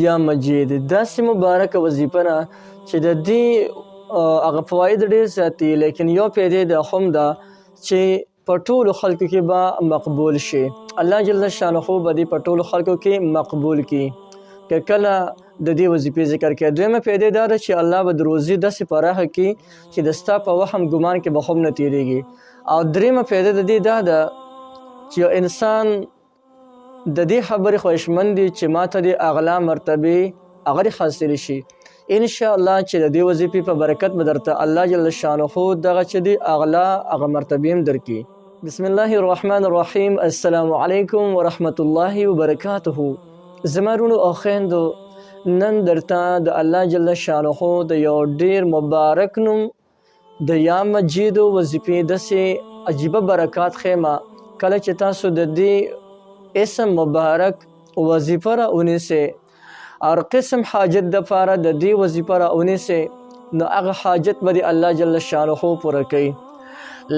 یا مجید داسې مبارکه وظیفه ده چې د دې هغه فواید ډېر زیات دي، لیکن یو فایدې دا هم ده چې په ټولو خلکو کې به مقبول شي. الله جل شانه به دې په ټولو خلکو کې مقبول کړي که کله د دې وظیفې ذکر کوي. دویمه فایده دا ده چې الله به د روزي داسې پراخه کړي چې د ستا په وهم ګمان کې به هم نه تېرېږي. او دریمه فایده د دې دا ده چې یو انسان د دې خبرې خواهشمند دي چې ماته د اعلی مرتبې هغه حاصلې شي. انشاءالله چې د دې وظیفې په برکت به درته الله جل شانه دغه چې دی اعلی هغه مرتبې هم درکړي. بسم الله الرحمن الرحیم. السلام علیکم ورحمت الله وبرکاته. زما وروڼو او خویندو، نن درته د الله جل شانه د یو ډیر مبارک نوم د یا مجیدو وظیفې داسې عجیبه برکات ښیمه. کله چې تاسو د دې اسم مبارک وظیفه را ونیسئ، هر قسم حاجت دپاره د دې وظیفه را ونیسئ، نو هغه حاجت به د الله جل شانه پوره کوي.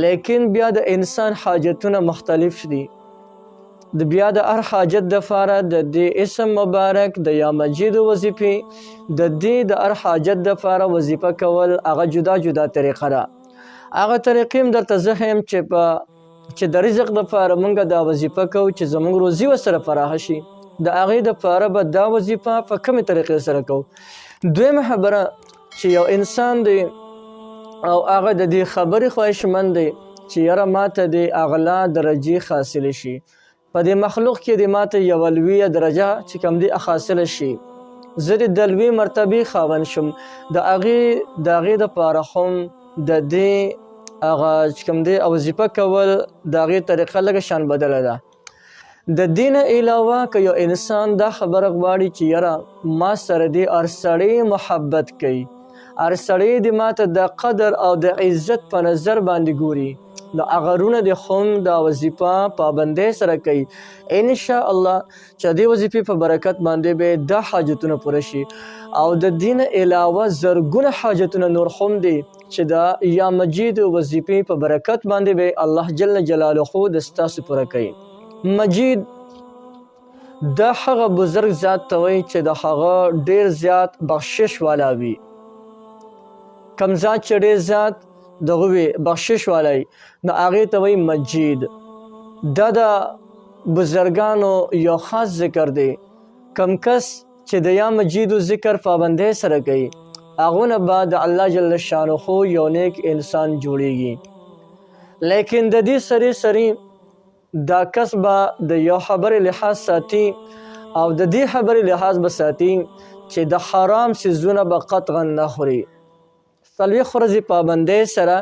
لیکن بیا د انسان حاجتونه مختلف دي. بیا د هر حاجت دپاره د دې اسم مبارک د یا مجیدو وظیفې د دې د هر حاجت دپاره وظیفه کول هغه جدا جدا طریقه ده. هغه طریقې هم درته زه ښیم چې د رزق دپاره موږ دا وظیفه کوو چې زموږ روزي ورسره پراخه شي، د هغې دپاره به دا وظیفه په کومې طریقې سره کوو. دویمه خبره چې یو انسان دی او هغه د دې خبرې خواهشمند دی چې یاره ماته د اعلی درجې حاصلې شي، په دې مخلوق کې د ماته یوه لویه درجه چې کوم دی حاصله شي، زه د لویې مرتبې خاوند شم، د هغې دپاره هم د دې هغه چې کوم دی وظیفه کول د هغې طریقه لږه شان بدله ده. د دې نه علاوه که یو انسان دا خبره غواړي چې یاره ما سره دې هر سړی محبت کوي، هر سړی د ماته د قدر او د عزت په نظر باندې ګوري، نو هغه رونه د هم دا وظیفه پابندۍ سره کوي. انشاءالله چې دې وظیفې په برکت باندې به دا حاجتونه پوره شي. او د دې نه علاوه زرګونه حاجتونه نور هم دي چې دا یا مجید وظیفې په برکت باندې به الله جل جلاله د ستاسو پوره کوي. مجید دا هغه بزرگ ذات ته وایي چې د هغه ډیر زیات بخشش والا وي. کم ذات چې ډیر زیات دغه وي بخشش والا وي، نو هغې ته وایي مجید. دا د بزرګانو یو خاص ذکر دی. کم کس چې د یا مجیدو ذکر پابندۍ سره کوي، هغونه به د الله جل شانه یو نیک انسان جوړیږي. لیکن د دې سری دا کس به د یو خبرې لحاظ ساتي، او د دې خبرې لحاظ به ساتي چې د حرام څیزونه به قطعا نه خوري. څلوېښت ورځې پابندۍ سره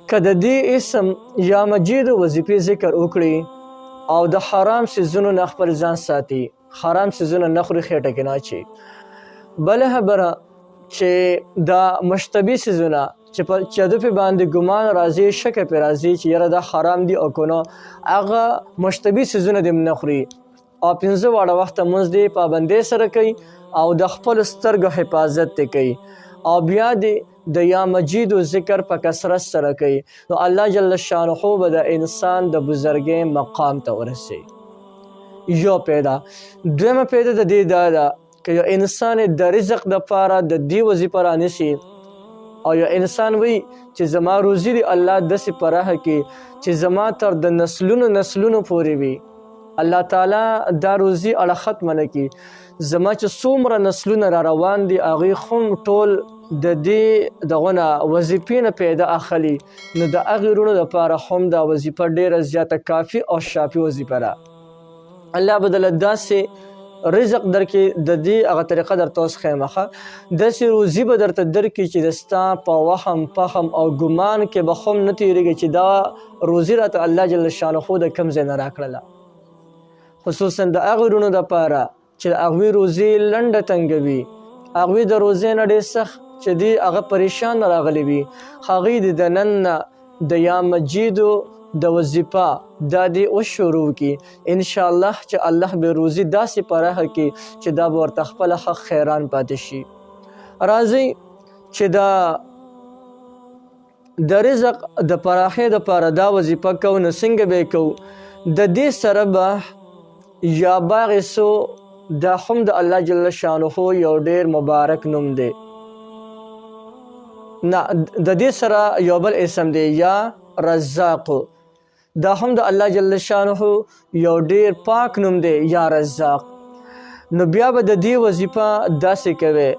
که د دې اسم یا مجیدو وظیفې ذکر وکړي او د حرام څیزونو نه خپل ځان ساتي، حرام څیزونه نه خوري، خېټه کې نه اچي. بله خبره چې دا مشتبه څیزونه چې د پې باندې ګمان راځي، شکه پې راځي چې یاره دا حرام دي او که نه، هغه مشتبه څیزونه دې نه خوري. او 5 واړه وخته لمونځ دې پابندۍ سره کوي او د خپلو سترګو حفاظت دې کوي، او بیا دې د یا مجیدو ذکر په کثرت سره کوي، نو الله جل شانه به د انسان د بزرګۍ مقام ته ورسوي. یو پیدا. دویمه پیدا د دې دا ده که یو انسان د رزق دپاره د دې وظیفه رانیسي، او یو انسان وی چې زما روزي دی الله داسې پراخه کړي چې زما تر د نسلونو پورې وي، الله تعالی دا روزي اړه ختمه نه کړي، زما چې څومره نسلونه را روان دي هغوی هم ټول د دې دغه نه وظیفې نه پیدا اخلي، نو د هغې وروڼو دپاره هم دا وظیفه ډېره زیاته کافي او شافي وظیفه ده. الله به دله داسې رزق درکې، د دې هغه طریقه درته اوس ښیم ښه، داسې روزي به درته درکړي چې د ستا په وهم فهم او ګمان کې به هم نه تېرېږي چې دا روزي راته الله جل شانه د کوم ځای نه راکړله. خصوصا د هغې وروڼو دپاره چې د هغوی روزي لنډه تنګه وي، هغوی د روزۍ نه ډېر سخت چې دی هغه پریشان راغلی وي، هغوی د نن نه د یا مجیدو د وظیفه دا دې وشروع کړي. انشاءالله چې الله به روزي داسې پراخه کړي چې دا به ورته خپله ښه خیران پاتې شي. راځئ چې د رزق د پراخۍ دپاره دا وظیفه کوو، نو څنګه به یې کوو؟ د دې سره به یا باغې څو دا هم د الله جل شانه یو ډیر مبارک نوم دی. نه د دې سره یو بل اسم دی یا رزاق، دا هم د الله جل شانه یو ډیر پاک نوم دی یا رزاق. نو بیا به د دې وظیفه داسې کوي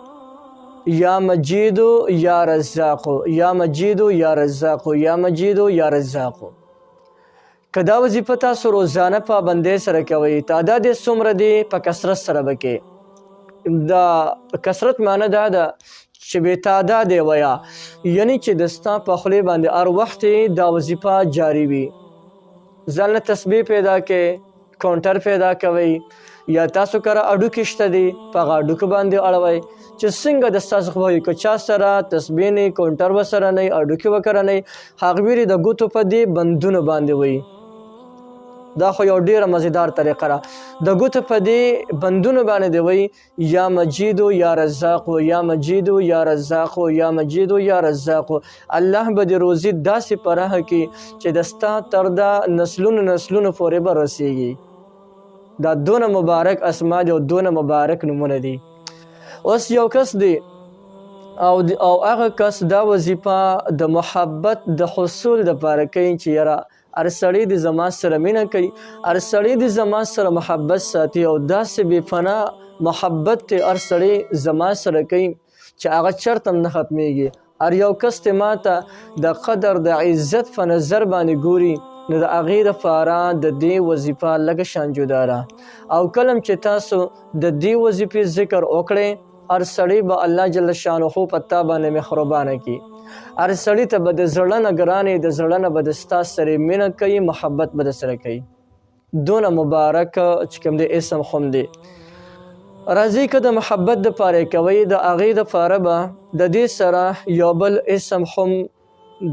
یا مجید یا رزاق، یا مجید یا رزاق، یا مجید یا رزاق. که دا وظیفه تاسو روزانه پابندۍ سره کوئ، تعداد یې څومره دی؟ په کثرت سره به کوئ. دا کثرت معنی دا ده چې بې تعداد یې ویه، یعنی چې د ستا په خولې باندې هر وخت دا وظیفه جاري وي. ځان له تسبیح پیدا کړئ، کاونټر پیدا کوئ، یا تاسو کره اډوکې شته دي په هغه اډوکو باندې اړوئ چې څنګه د ستاسو خوښه وي. که چا سره تسبیح نه وي، کاونټر ورسره نه وي، اډوکې ورکره نه وي، هغه ویرې د ګوتو په دې بندونو باندې وي. دا خو یو ډیره مزیدار طریقه ده. د ګوتو په دې بندونو باندې دی وی یا مجید یا رزاق، یا مجید یا رزاق، یا مجید یا رزاق. الله به دې روزي داسې پراخه کړي چې د ستا تر دا نسلونو نسلونو پورې به رسیږي. دا دونه مبارک اسما دي او دونه مبارک نومونه دي. اوس یو کس دی او هغه کس دا وظیفه د محبت د حصول دپاره کوي چې یاره هر سړی د زما سره مینه کوي، هر سړی د زما سره محبت ساتي او داسې بې فنا محبت ته هر سړی زما سره کوي چې هغه چرته هم نه ختمیږي. هر یو کس ته ما ته د قدر د عزت په نظر باندې ګوري، نو د هغې دپاره د دې وظیفه لږه شان جدا ده. او کله چې تاسو د دې وظیفې ذکر وکړئ، هر سړی به الله جل شانه په تا باندې مهربانه کړي. هر سړي ته به د زړه نه ګرانې، د زړه نه به د ستا سره مینه کوي، محبت به د سره کوي. دونه مبارک چې کوم دی اسم هم دی. راځئ که د محبت دپاره کوئ، د هغې دپاره به د دې سره یو بل اسم هم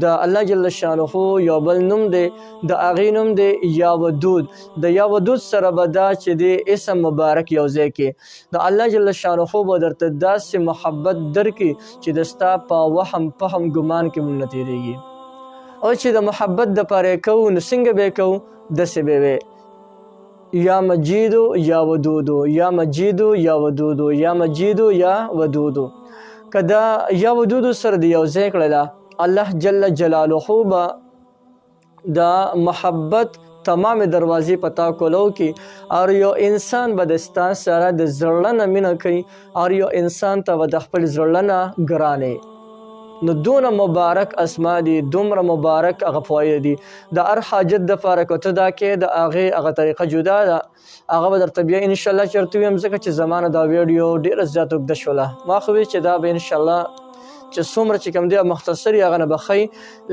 د الله جل شانه یو بل نوم دی، د هغې نوم دی یا ودود. د یا ودود سره به دا چې دی اسم مبارک یو ځای کې د الله جل شانه به درته داسې محبت درکړي چې د ستا په وهم فهم ګمان کې مونږ نه تېرېږي. او چې د محبت دپاره یې کوو نو څنګه به یې کوو؟ داسې به وی یا مجید یا ودود، یا مجید یا ودود، یا مجید یا ودود. که دا یا ودود سره د یو ځای کړله، الله جل جلاله به دا محبت تمام دروازې په تا کولو کې. او یو انسان به د ستا سره د زړه نه مینه کوي، او یو انسان ته به د خپل زړه نه ګرانې. نو دونه مبارک اسما دي، دومره مبارک هغه فواید دي. د هر حاجت دپاره که ته دا کې د هغې هغه طریقه جدا ده، هغه به درته بیا انشاءالله چېرته ویم، ځکه چې زما نه دا ویډیو ډېره زیات اوږده شوله. ما خو وی چې دا به انشاءالله چې څومره چې کوم دی مختصر یې هغه نه به ښیي،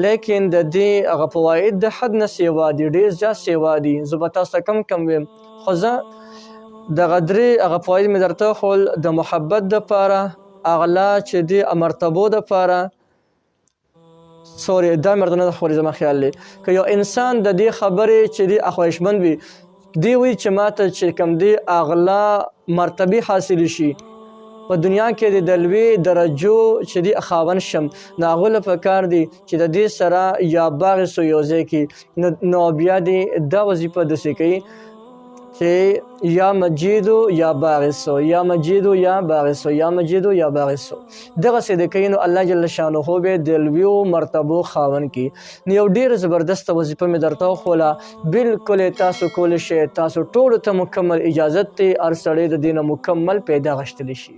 لیکن د دې هغه فواید د حد نه سیوا دي، ډېر زیات سیوا دي. زه به تاسو ته کم ویم، خو زه دغه درې هغه فواید مې درته وښول د محبت دپاره، اغلا چې دی مرتبو دپاره. سوري دا مرته نه خوري زما خیال دی. که یو انسان د دې خبرې چې دی خواهشمند وي، دی وی چې ماته چې کوم دی اغلا مرتبه حاصل شي په دنیا کې د لوی درجو چې دی خاوند شم، نو هغو له پکار دی چې د دې سره یا باغسو یو ځای کې نو بیا دی دا وظیفه داسې کوي چې یا مجید یا باغسو، یا مجید یا باغسو، یا مجید یا باغسو. دغسې د کوي نو الله جل شانه به د لویو مرتبو خاوند کړي. نو یو ډېره زبردسته وظیفه مې درته وښوله، بلکل یې تاسو کولی شئ. تاسو ټولو ته مکمل اجازت دی، هر سړی د دې نه مکمل پیدا غشتلی شي.